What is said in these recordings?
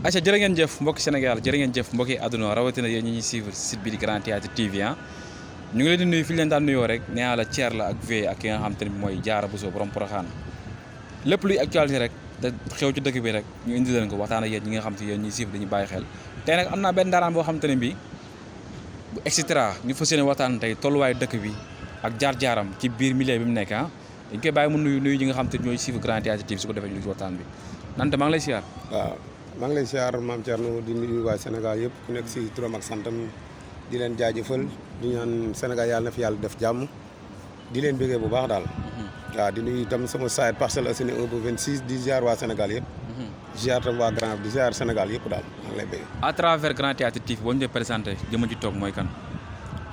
aca jërë ngeen jëf mbokki Sénégal jërë ngeen jëf mbokki àdduna rawatina yéen ñi ñuy suivre site bi di Grand Théâtre TV ñu ngi leen di nuyu fi ñu leen daan nuyoo rek nee naa la Thier la ak V ak ki nga xam te ne bi mooy Diarra Bousso borom Porokhane lépp luy actualité rek da xew ci dëkk bi rek ñu indi leen ko waxtaan ak yéen ñi nga xam te yéen ñuy suivre dañuy bàyyi xel tey nag am naa benn daaraan boo xam te ne bi bu et cetera ñu fas yéene waxtaan tey tolluwaay dëkk bi ak jaar-jaaram ci biir milieu bi mu nekk dañ koy bàyyi mu nuyu ñi nga xam te ñooy suivre Grand Théâtre TV su ko defee ñu ci waxtaan bi nante maa ngi lay siyaar. waaw maa ngi lay siyaar Mame Thierno di nuyu waa Sénégal yëpp ku nekk si turam ak santam di leen jaajëfal di ñaan Sénégal yàlla na fi yàlla def jàmm di leen bëggee bu baax daal. waaw di nuyu itam sama site Parcelles Assainies 1 ba 26 di ziar waa Sénégal yëpp. ziar tam waa Grand di ziar Sénégal yëpp daal maa ngi lay bëggee. à travers Grand Théâtre TV boo ñu dee présenté jëma ci toog mooy kan.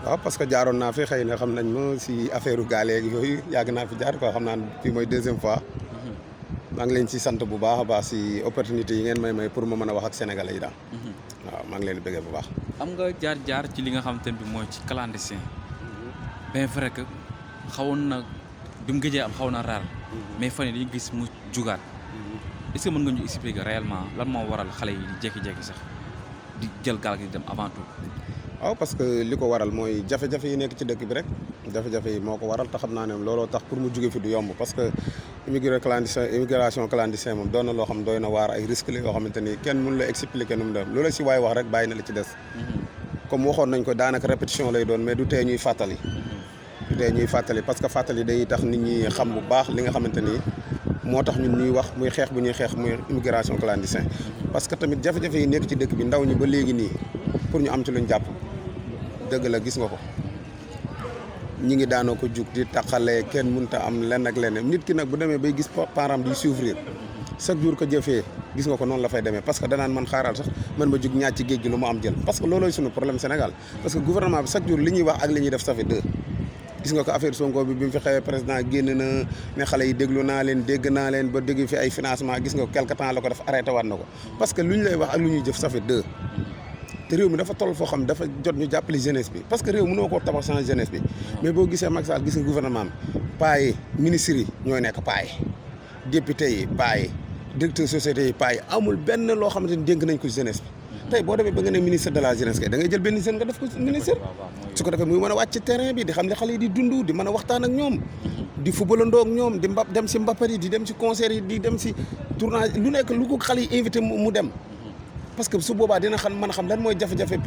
waaw parce que jaaroon naa fi xëy na xam nañ ma si affaire gaale yooyu yàgg naa fi jaar quoi xam naa fii mooy deuxième fois. maa ngi leen ci sant bu baax a baax si opportunité yi ngeen may pour ma mën a wax ak sénégalais yi daal. waaw maa ngi leen di bëggee bu baax. am nga jaar ci li nga xamante ne bi mooy ci clandestin. bien vrai que xawoon na bi mu gëjee am xaw na raar. mais fan yii dañuy gis mu jugaat. est-ce que mën nga ñu expliquer réellement lan moo waral xale yi di jékki-jékki sax di jël gaal gi di dem avant tout. waaw parce que li ko waral mooy jafe-jafe yi nekk ci dëkk bi rek jafe-jafe yi moo ko waral te xam naa ne looloo tax pour mu jóge fi du yomb parce que immigration clandestin moom doon na loo xam doy na waar ay risque la yoo xamante ni kenn mënu la expliquer nu mu dem loola si waay wax rek bàyyi na la ci des. comme waxoon nañ ko daanaka répétition lay doon mais du tee ñuy fàttali. du tee ñuy fàttali parce que fàttali day tax nit ñi xam bu baax li nga xamante ni moo tax ñun ñuy wax muy xeex bu ñuy xeex muy immigration clandestin. parce que tamit jafe-jafe yi nekk ci dëkk bi ndaw ñi ba léegi nii pour ñu am ci luñ jàpp. dëgg la gis nga ko ñi ngi daanoo ko jug di taqalee kenn mënta am lenn ak lenn nit ki nag bu demee bay gis parent di souffrir chaque jour ko jëfee gis nga ko noonu la fay demee parce que danaan man xaaral sax man ma jug ñaat ci géej gi lu ma am jël parce que loolooy suñu problème Sénégal parce que gouvernement bi chaque jour li ñuy wax ak li ñuy def ça fait deux gis nga ko affaire Sonko bi mu fi xewee président génn na ne xale yi déglu naa leen dégg naa leen ba dégg fi ay financement gis nga ko quelque temps la ko def arrêté waat na ko parce que lu ñu lay wax ak lu ñuy jëf ça fait deux te réew mi dafa toll foo xam dafa jot ñu jàppale jeunesse bi parce que réew mënoo koo tabax sans jeunesse bi mais boo gisee Macky Sall gis nga gouvernement bi paa yi ministres yi ñooy nekk paa yi député yi paa yi directeur société yi paa yi amul benn loo xamante ni dénk nañ ko jeunesse bi tey boo demee ba nga ne ministre de la jeunesse kay da ngay jël benn jeune nga def ko ministre su ko defee muy mën a wàcc ci terrain bi di xam ne xale yi di dund di mën a waxtaan ak ñoom di footballandoo ak ñoom di dem si mbappat yi di dem si concert yi di dem si tournage lu nekk lu ko xale yi invité mu dem parce que su boobaa dina mën a xam lan mooy jafe-jafe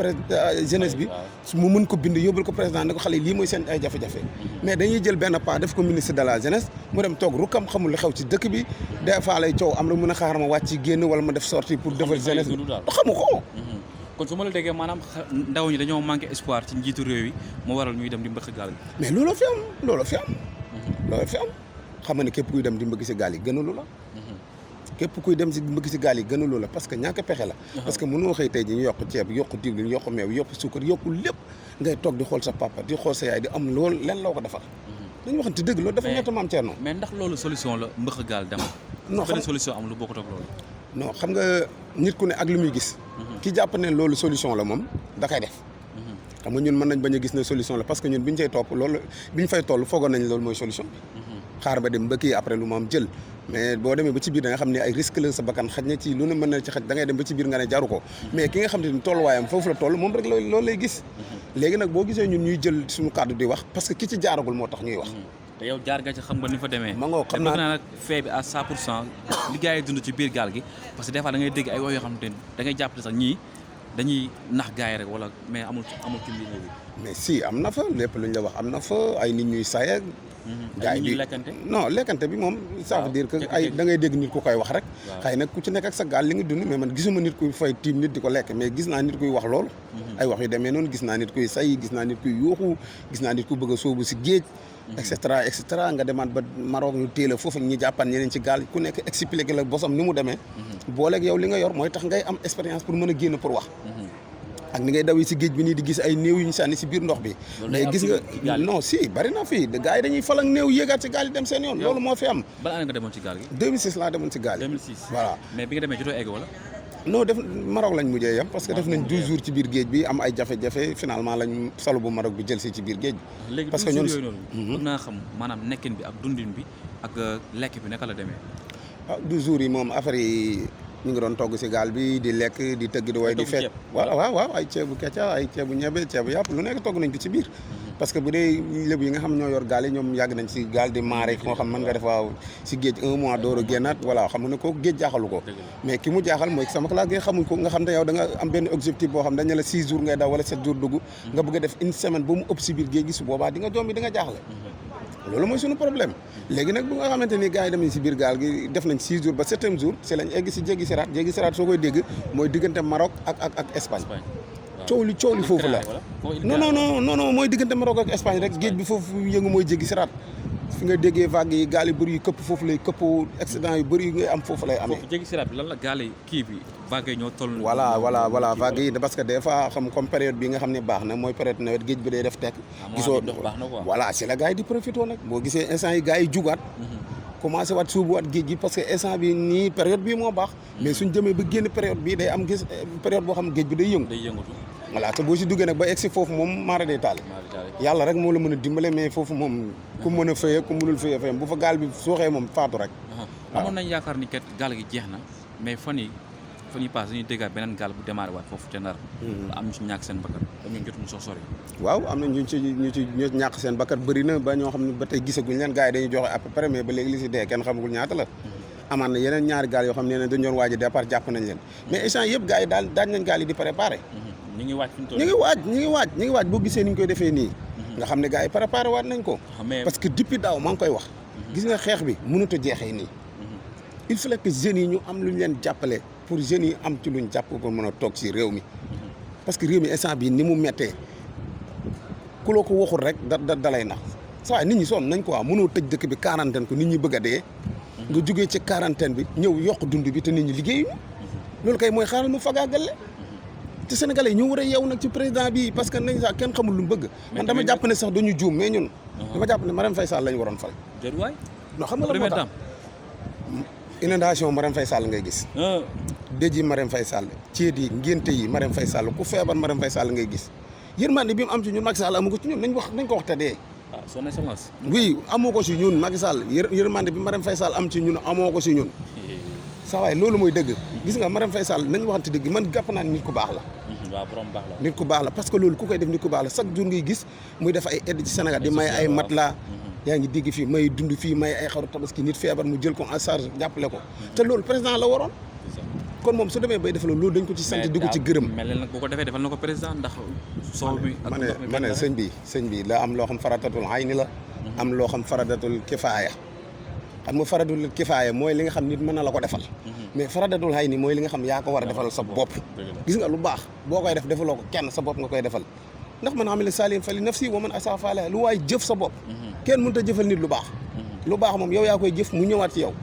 jeunesse bi mu mën ko bind yóbbul ko président ne ko xale yi lii mooy seen ay jafe-jafe mais dañuy jël benn pas def ko ministre de la jeunesse mu dem toog rukkam xamul li xew ci dëkk bi des fois lay coow am na mën a xaar ma wàcc génn wala ma def sortie pour defal jeunesse bi xamu ko kon su ma la déggee maanaam ndaw ñi dañoo manqué espoir ci njiitu réew yi moo waral ñuy dem di mbëkk gaal gi mais looloo fi am xam nga ne képp kuy dem di mbëkk si gaal yi gënalu la képp kuy dem si mbëgg si gaal yi gënaloo la parce que ñàkk pexe la parce que mënoo xëy tey ji ñu yokk ceeb yokk diwlin yokk meew yokk suukar yokk lépp ngay toog di xool sa papa di xool sa yaay di am loolu len loo ko defar dañu waxante dëgg loolu dafa ñett Mame Thierno mais ndax loolu solution la mbëkk gaal dem non xam solution am lu bokkut ak loolu non xam nga nit ku ne ak lu muy gis ki jàpp ne loolu solution la moom da koy def xam nga ñun mën nañ bañ a gis ne solution la parce que ñun bi ñu cay topp loolu bi ñu fay toll foogoon nañ loolu mooy solution bi xaar ba dem mbëkk yi après lu ma am jël mais boo demee ba ci biir da nga xam ne ay risque la sa bakkan xaj na ci lu ne mën na ci xaj da ngay dem ba ci biir nga ne jaru ko mais ki nga xam ne tolluwaayam foofu la toll moom rek loolu lay gis léegi nag boo gisee ñun ñuy jël suñu kàddu di wax parce que ki ci jaaragul moo tax ñuy wax te yow jaar nga ci xam nga ni fa demee ma ngoo xam naa nag fee bi à 100% li gars yi dund ci biir gaal gi parce que des fois da ngay dégg ay wax yoo xam te da ngay jàpp sax ñii dañuy nax gars yi rek wala mais amul ci mbir mi mais si am na fa lépp lu ñu la wax am na fa ay nit ñuy sayeg gaay bi lekkante non lekkante bi moom ça veut dire que ay da ngay dégg nit ku koy wax rek xëy nag ku ci nekk ak sa gaal li nga dund mais man gisuma nit kuy fay tiim nit di ko lekk mais gis naa nit kuy wax loolu ay wax yu demee noonu gis naa nit kuy say gis naa nit kuy yuuxu gis naa nit ku bëgg a sóobu si géej et cetera nga demaat ba Maroc ñu téela foofu ñi jàppan ñeneen ci gaal ku nekk expliqué la bosam ni mu demee booleeg yow li nga yor mooy tax ngay am expérience pour mën a génn pour wax ak ni ngay dawi si géej bi nii di gis ay néew yu ñu sànni si biir ndox bi mais gis nga non si bari na fii gars yi dañuy falang néew yéegaat ci gaal yi dem seen yoon loolu moo fi am ban année nga demoon ci gaal gi 2006 laa demoon ci gaal yi 2006 voilà mais bi nga demee jotoo egg wala non def Maroc lañ mujjee yam parce que def nañ 12 jours ci biir géej bi am ay jafe-jafe finalement lañ solo bu Maroc bi jël si ci biir géej bi léegi parce que ñun yooyu noonu mën naa xam maanaam nekkin bi ak dundin bi ak lekk bi naka la demee waaw 12 jours yi moom affaire yi ñu ngi doon togg si gaal bi di lekk di tëgg di way di fekk waaw ay ceebu kecca ay ceebu ñebe ceebu yàpp lu nekk togg nañ ko ci biir parce que bu dee lébu yi nga xam ñoo yor gaal yi ñoom yàgg nañ si gaal di maare moo xam mën nga def waaw si géej 1 mois door a génnaat voilà xam ne ko géej jaaxalu ko mais ki mu jaaxal mooy sama classe gi xamuñ ko nga xam ne yow da nga am benn objectif boo xam dañ ne la 6 jours ngay daw wala 7 jours dugg nga bëgg a def une semaine ba mu ëpp si biir géej gi su boobaa di nga jombi di nga jaaxle loolu mooy suñu problème léegi nag bu nga xamante ni gars yi dem nañ si biir gaal gi def nañ 6 jours ba 7e jour c'est lañ egg si jéggi siraat soo koy dégg mooy diggante Maroc ak Espagne coow li foofu la non mooy diggante Maroc ak Espagne rek géej bi foofu yëngu mooy jéggi siraat fi nga déggee vague yi gaal yu bëri yu këpp foofu lay këpp accident yu bëri yu ngay am foofu lay amee foofu jéggi siraat bi lan la gaal yi kii bi vague yi ñoo toll voilà vague yi parce que des fois xam comme période bi nga xam ne baax na mooy période nawet géej bi day def tekk gisoo voilà c'est la gars yi di profité nag boo gisee instant yi gars yi jugaat commencé waat suubuwaat géej gi parce que instant bi nii période bii moo baax mais suñ jëmee ba génn période bi day am gis période boo xam géej bi day yëngatu voilà te boo si duggee nag ba egsi foofu moom maara day taal yàlla rek moo la mën a dimbale mais foofu moom ku mën a fëye ku mënul fëye bu fa gaal bi sooxee moom faatu rek amoon nañ yaakaar ni kat gaal gi jeex na mais fan yi pass dañuy déggaat beneen gaal bu démarré waat foofu ca Ndar am ñu si ñàkk seen bakkan am ñu jotuñu sox sori waaw am na ñu ñàkk seen bakkan bëri na ba ñoo xam ne ba tey gisaguñ leen gars yi dañuy joxe à peu près mais ba léegi li si dee kenn xamagul ñaata la amaan na yeneen ñaari gaal yoo xam ne dañ doon waaj a départ jàpp nañ leen mais échange yëpp gars yi daaj nañ gaal yi di préparé ñu ngi waaj boo gisee ni ñu koy defee nii nga xam ne gars yi préparé waat nañ ko parce que depuis daaw maa ngi koy wax gis nga xeex bi mënut a jeexee nii il faut que jeunes yi ñu am lu ñu leen jàppale pour jeunes yi am ci luñ jàpp pour mën a toog si réew mi parce que réew mi instant bi ni mu méttee ku la ko waxul rek dalay nax saa nit ñi sonn nañ quoi mënoo tëj dëkk bi quarantaine ko nit ñi bëgg a dee nga jógee ci quarantaine bi ñëw yokk dund bi te nit ñi liggéeyuñu loolu kay mooy xaaral mu fagaagale te sénégalais yi ñu war a yeewu nag ci président bi parce que nañ sax kenn xamul lu mu bëgg man dama jàpp ne sax dañu juum mais ñun dama jàpp ne Marème Faye Sall lañ waroon fal non xam nga la moo tax inondation Marème Faye Sall ngay gis dëj yi Marème Faye Sall ceet yi ngénte yi Marème Faye Sall ku feebar Marème Faye Sall ngay gis yërmande bi mu am ci ñun Macky Sall amu ko ci ñun nañ ko wax te dee son excellence oui amoo ko si ñun Macky Sall yërmande bi Marème Faye Sall am ci ñun amoo ko si ñun saa waay loolu mooy dëgg gis nga Marème Faye Sall nañ waxante dëgg man jàpp naa nit ku baax la waaw borom baax la nit ku baax la parce que loolu ku koy def nit ku baax la chaque jour ngay gis muy def ay aide ci Sénégal di may ay matelas yaa ngi dégg fii may dund fii may ay xaru tabaski nit feebar mu jël ko en charge jàppale ko te loolu président la waroon kon moom su demee bay def loolu dañ ko ci sant di ko ci gërëm mel na nag boo ko defee defal na ko président ndax soow bi ma ne sëñ bi la am loo xam faratatul ayni la am loo xam faratatul kifaaya xam nga faradatul kifaaya mooy li nga xam nit mën na la ko defal mais faradatul ayni mooy li nga xam yaa ko war a defal sa bopp gis nga lu baax boo koy def defaloo ko kenn sa bopp nga koy defal ndax man amila saalihan fali nafsi wa man asaa faalaha lu waay jëf sa bopp kenn mënut a jëfal nit lu baax moom yow yaa koy jëf mu ñëwaat ci yow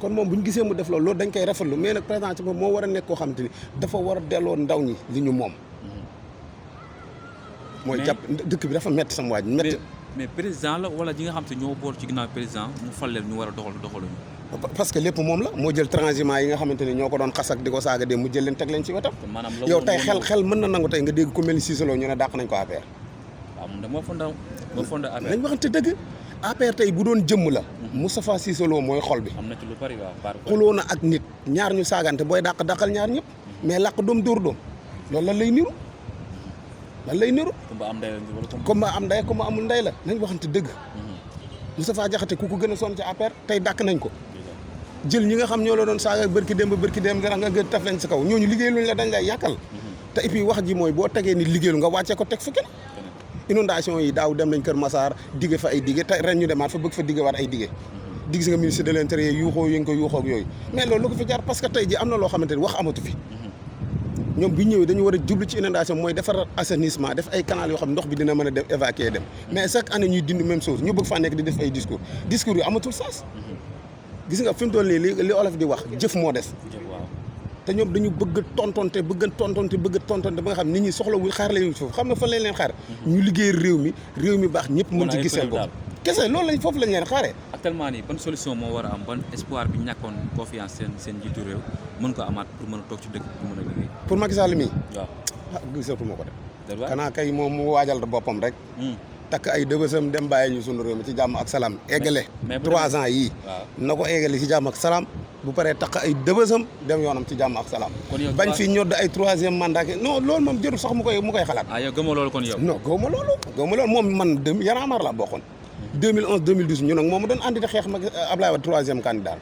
kon moom bu ñu gisee mu def loolu dañ koy rafetlu mais nag président ci moom moo war a nekk koo xamante ni dafa war a delloo ndaw ñi li ñu moom mooy jàpp dëkk bi dafa metti sama waaj metti mais président la wala ñi nga xam te ñoo bool ci ginnaaw président mu fal leen ñu war a doxaluñu parce que lépp moom la moo jël transhumant yi nga xamante ni ñoo ko doon xas ak di ko saaga dem mu jël leen teg leen ci wetam yow tey xel mën na nangu tey nga dégg ku mel ni Cissé Lo ñu ne dàq nañ ko APR waaw moom da moo fondé APR nañ waxante dëgg APR tey bu doon jëmm la Moustapha Cissé Lo mooy xol bi am na ci lu bari waaw xuloo na ak nit ñaar ñu saagante booy dàqal ñaar ñëpp mais làq doom dóor doom loolu lan lay niru comme am ndey comme amul ndey la nañ waxante dëgg Moustapha Diakhaté ku ko gën a sonn ci APR tey dàq nañ ko jël ñi nga xam ñoo la doon saaga bërki dem dara nga gën taf leen sa kaw ñooñu liggéey luñu la dañ lay yàkkal te et puis wax ji mooy boo tegee ni liggéeylu nga wàccee ko teg fa kenn inondation yi daaw dem nañ Kër Massar digge fa ay digge te ren ñu demaat fa bëgg fa digge waat ay digge digg si nga ministre de l'intérieur yuuxoo yi nga ko yuuxoo ak yooyu mais loolu lu ko fi jaar parce que tey ji am na loo xamante ni wax amatu fi ñoom bi ñëwee dañu war a jublu ci inondation mooy defar assainissement def ay canal yoo xam ndox bi dina mën a dem évacuer dem mais chaque année ñuy dindi même chose ñu bëgg faa nekk di def ay discours yu amatul sens gis nga fi mu toll nii li olof di wax jëf moo des te ñoom dañu bëgg tontonte ba nga xam nit ñi soxlawul xaar leen foofu xam nga fan lañ leen xaar ñu liggéey réew mi baax ñëpp mën ci gis seen bopp kese loolu foofu lañ leen xaaree actuellement nii ban solution moo war a am ban espoir bi ñàkkoon confiance seen jiitu réew mën ko amaat pour mën a toog ci dëkk pour mën a liggéey pour Macky Sall mii waaw gisatuma ko def xanaa kay moom mu waajal boppam rek takk ay dëbësam dem bàyyi ñu sunu réew mi ci jàmm ak salaam eggale 3 ans yii na ko eggale ci jàmm ak salaam bu paree taq ay dëbësam dem yoonam ci jàmm ak salaam. bañ fi ñodd ay 3e mandat non loolu moom jërul sax mu koy xalaat. yow gëmoo loolu kon yow. non gëwuma loolu moom man Y'en a marre laa bokkoon. 2011 2012 ñu nag moom doon andi di xeex mag Ablaye Wade 3e candidat.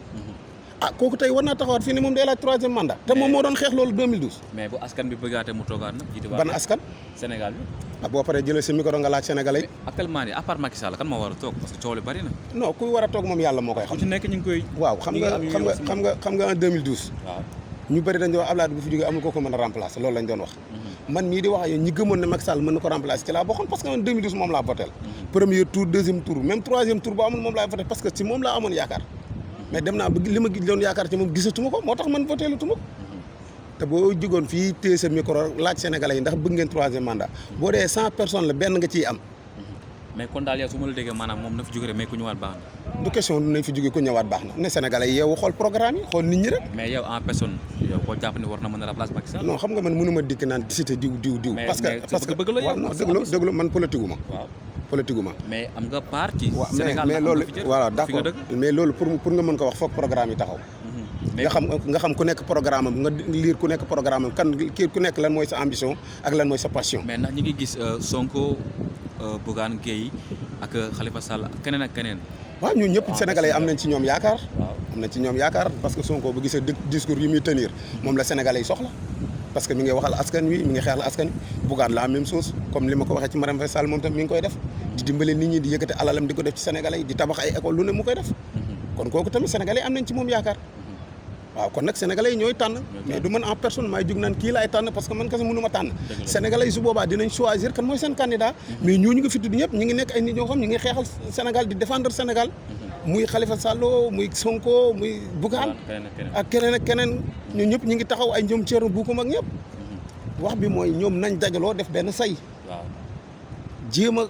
kooku tey war naa taxawaat fii ni moom day laaj 3e mandat. te moom moo doon xeex loolu 2012. mais bu askan bi bëggaatee mu toogaat nag. ban askan. Sénégal bi. boo paree jëlee sa micro nga laaj sénégalais yi. actuellement nii à part Macky Sall kan moo war a toog parce que coow li bari na. non kuy war a toog moom yàlla moo koy xam. ku ci nekk ñu ngi koy. waaw xam nga en 2012. waaw ñu bëri dañ doon Ablaye bu fi jógee amul ko mën a remplacer loolu lañ doon wax. man mii di wax ak yow ñi gëmoon ne Macky Sall mën na ko remplacer ci laa bokkoon parce que en 2012 moom laa voté. premier tour deuxième tour même troisième tour boo amul moom laa voté parce que ci moom laa amoon yaakaar mais dem naa ba li ma doon yaakaar ci moom gisatuma ko moo tax man voté lu tuma ko te boo jógoon fii téye sa micro laaj sénégalais yi ndax bëgg ngeen 3e mandat boo dee 100 personnes la benn nga ciy am. mais kon daal yow su ma la déggee maanaam moom na fi jóge rek mais ku ñëwaat baax na. du question nañ fi jóge ku ñëwaat baax na ne sénégalais yi yeewu xool programme yi xool nit ñi rek. mais yow en personne yow koo jàpp ni war na mën a remplacer Macky Sall. non xam nga man mënuma dikk naan cité diw. parce que bëgg la yow. non déglu man politique ma. waaw politique ma. mais am nga part ci. Sénégal mais loolu voilà d'accord mais loolu pour nga mën ko wax foog programme yi taxaw. nga xam ku nekk programme am nga lire ku nekk programme am kan ku nekk lan mooy sa ambition ak lan mooy sa passion. mais ndax ñi ngi gis Sonko Bougane Gueye ak Khalifa Sall keneen ak keneen. waaw ñun ñëpp sénégalais yi am nañ ci ñoom yaakaar. waaw am nañ ci ñoom yaakaar parce que Sonko bu gisee discours yi muy tenir moom la sénégalais yi soxla parce que mi ngi waxal askan wi mi ngi xeexal askan wi Bougane la même chose comme li ma ko waxee ci Marième Faye Sall moom tam mi ngi koy def di dimbale nit ñi di yëkkate alalam di ko def ci sénégalais yi di tabax ay école lu ne mu koy def kon kooku tamit sénégalais yi am nañ ci moom yaakaar waaw kon nag sénégalais yi ñooy tànn mais du man en personne maay jug naan kii laay tànn parce que man kese mënu ma tànn sénégalais yi su boobaa dinañ choisir kan mooy seen candidat mais ñooñu nga fi tudd ñëpp ñi ngi nekk ay nit ñoo xam ñi ngi xeexal Sénégal di défendre Sénégal muy Khalifa Sall muy Sonko muy Bougane ak keneen ñun ñëpp ñi ngi taxaw ay ñoom Thierno Bocoum ak ñëpp wax bi mooy ñoom nañ dajaloo def benn say jéem a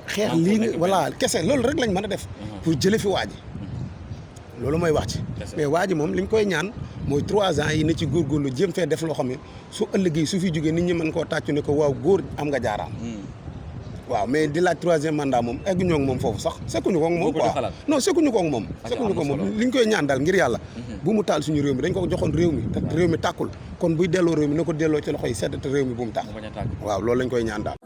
xeex lii nga voilà kese loolu rek lañ mën a def pour jële fi waa ji loolu mooy wax ci mais waa ji moom li ñu koy ñaan mooy 3 ans yi na ci góorgóorlu jéem fee def loo xam ne su ëllëgee su fi jógee nit ñi mën koo tàccu ne ko waaw góor am nga jaaraam waaw mais di laaj 3e mandat moom eggu ñoo ngi moom foofu sax sekkuñu ko ak moom quoi non sekkuñu ko ak moom li ñu koy ñaan daal ngir yàlla bu mu taal suñu réew mi dañ ko joxoon réew mi te réew mi tàkkul kon buy delloo réew mi na ko delloo ci loxo yi sedd te réew mi bu mu tàkk waaw loolu lañ koy ñaan daal